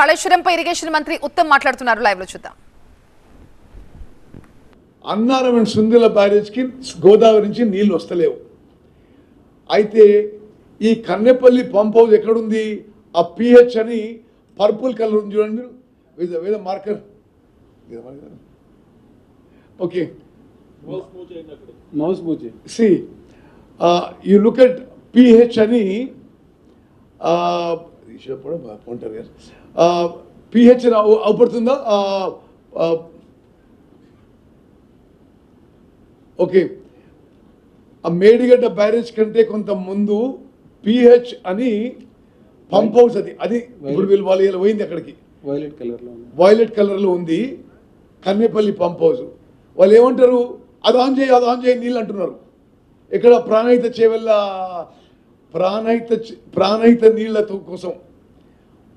కాళేశ్వరంపై irrigation మంత్రి ఉత్తమ్ మాట్లాడుతున్నారు. Live లో చూద్దాం. అన్నారం అండ్ సుందిల బ్యారేజ్కి గోదావరి నుంచి నీళ్లు వస్తలేవు. అయితే ఈ కన్నెపల్లి పంప్ హౌస్ ఎక్కడుంది? ఆ పిహెచ్ అని పర్పుల్ కలర్ ఉంది చూడండి, with marker. Okay, see you look at pH అని పిహెచ్ అని అవుపడుతుందా? ఓకే, ఆ మేడిగడ్డ బ్యారేజ్ కంటే కొంత ముందు పిహెచ్ అని పంప్ హౌస్ అది ఇప్పుడు వీళ్ళు వాళ్ళు పోయింది అక్కడికి. వైలెట్ కలర్లో ఉంది కన్నెపల్లి పంప్ హౌస్. వాళ్ళు ఏమంటారు? అది ఆన్ చేయి నీళ్ళు అంటున్నారు. ఇక్కడ ప్రాణహిత చేవెళ్ళ ప్రాణహిత నీళ్ళతో కోసం.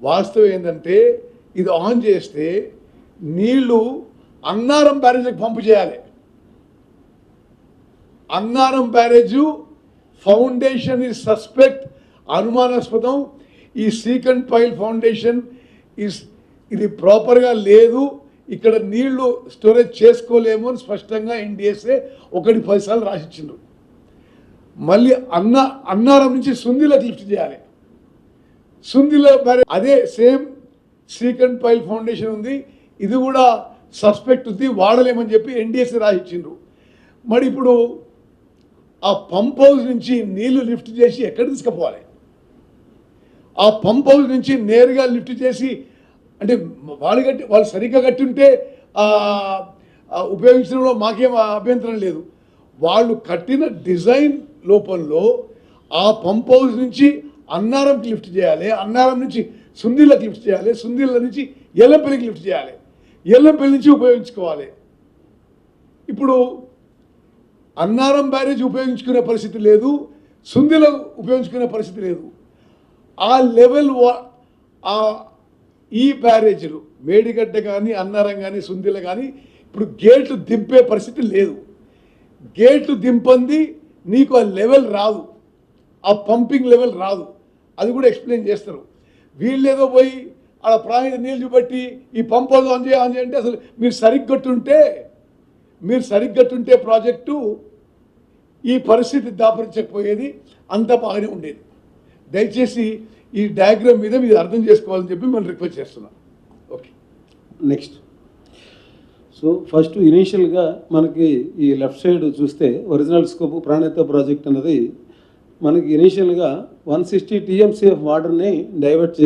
వాస్తవం ఏంటంటే ఇది ఆన్ చేస్తే నీళ్లు అన్నారం బ్యారేజ్కి పంపు చేయాలి. అన్నారం బ్యారేజు ఫౌండేషన్ ఈ సస్పెక్ట్, అనుమానాస్పదం. ఈ సీకండ్ పైల్ ఫౌండేషన్ ఇది ప్రాపర్గా లేదు, ఇక్కడ నీళ్లు స్టోరేజ్ చేసుకోలేము అని స్పష్టంగా ఎన్డిఎస్ఏ 1-10 సార్లు రాసిచ్చిండ్రు. మళ్ళీ అన్నారం నుంచి సుందిలకు లిఫ్ట్ చేయాలి. సుందిల బ్యారేజ్ అదే సేమ్ సీకండ్ పైల్ ఫౌండేషన్ ఉంది, ఇది కూడా సస్పెక్ట్ ఉంది, వాడలేమని చెప్పి ఎన్డిఎస్ఏ రాసిచ్చిండ్రు. మరి ఇప్పుడు ఆ పంప్ హౌస్ నుంచి నీళ్లు లిఫ్ట్ చేసి ఎక్కడ తీసుకుపోవాలి? ఆ పంప్ హౌస్ నుంచి నేరుగా లిఫ్ట్ చేసి, అంటే వాళ్ళు సరిగ్గా కట్టి ఉంటే ఉపయోగించడంలో మాకేం అభ్యంతరం లేదు. వాళ్ళు కట్టిన డిజైన్ లోపంలో ఆ పంప్ హౌస్ నుంచి అన్నారంకి లిఫ్ట్ చేయాలి, అన్నారం నుంచి సుందిళ్ళకి లిఫ్ట్ చేయాలి, సుందిళ్ళ నుంచి ఎల్లంపల్లికి లిఫ్ట్ చేయాలి, ఎల్లంపల్లి నుంచి ఉపయోగించుకోవాలి. ఇప్పుడు అన్నారం బ్యారేజ్ ఉపయోగించుకునే పరిస్థితి లేదు, సుందిల ఉపయోగించుకునే పరిస్థితి లేదు. ఆ లెవెల్ ఈ బ్యారేజీలు మేడిగడ్డ కానీ అన్నారం కానీ సుందిల కానీ ఇప్పుడు గేట్లు దింపే పరిస్థితి లేదు. గేట్లు దింపంది నీకు ఆ లెవెల్ రాదు, ఆ పంపింగ్ లెవెల్ రాదు. అది కూడా ఎక్స్ప్లెయిన్ చేస్తారు. వీళ్ళేదో పోయి అలా ప్రాణిత నీళ్ళు చూపెట్టి ఈ పంప్ హౌస్ ఆన్ చేయి అంటే అసలు మీరు సరిగ్గట్టుంటే ప్రాజెక్టు ఈ పరిస్థితి దాపరించకపోయేది, అంత బాగానే ఉండేది. దయచేసి ఈ డయాగ్రామ్ మీద మీరు అర్థం చేసుకోవాలని చెప్పి మనం రిక్వెస్ట్ చేస్తున్నాం. Okay, next. సో ఫస్ట్ ఇనీషియల్గా మనకి ఈ లెఫ్ట్ సైడ్ చూస్తే ఒరిజినల్ స్కోప్ ప్రాణహిత ప్రాజెక్ట్ అన్నది మనకి ఇనీషియల్గా 160 TMC ఆఫ్ వాటర్ని డైవర్ట్ చేసి